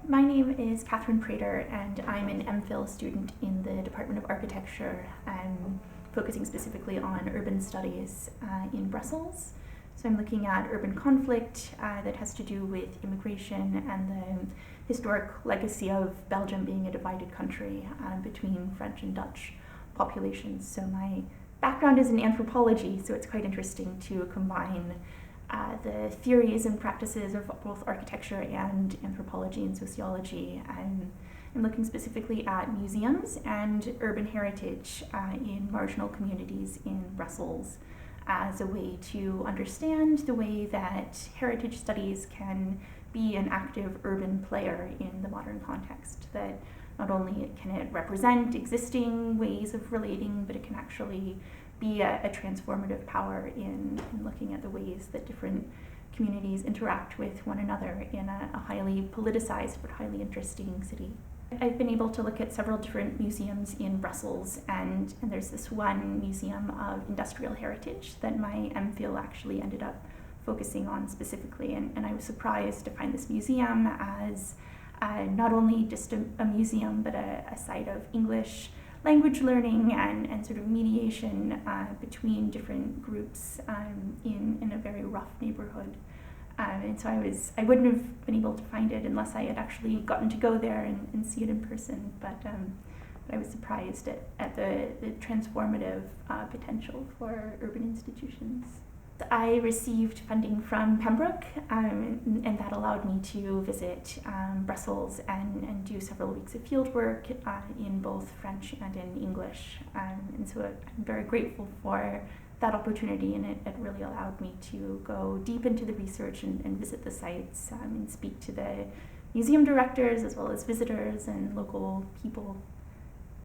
My name is Katherine Prater, and I'm an MPhil student in the Department of Architecture, focusing specifically on urban studies in Brussels. So I'm looking at urban conflict that has to do with immigration and the historic legacy of Belgium being a divided country between French and Dutch populations. So my background is in anthropology, so it's quite interesting to combine the theories and practices of both architecture and anthropology and sociology. I'm looking specifically at museums and urban heritage in marginal communities in Brussels as a way to understand the way that heritage studies can be an active urban player in the modern context. That not only can it represent existing ways of relating, but it can actually be a transformative power in looking at the ways that different communities interact with one another in a highly politicized but highly interesting city. I've been able to look at several different museums in Brussels, and there's this one museum of industrial heritage that my MPhil actually ended up focusing on specifically, and I was surprised to find this museum as not only just a museum, but a site of English language learning and sort of mediation between different groups in a very rough neighborhood. And so I wouldn't have been able to find it unless I had actually gotten to go there and see it in person. But I was surprised at the transformative potential for urban institutions. I received funding from Pembroke, and that allowed me to visit Brussels and do several weeks of field work in both French and in English. And so I'm very grateful for that opportunity, and it really allowed me to go deep into the research and visit the sites and speak to the museum directors as well as visitors and local people.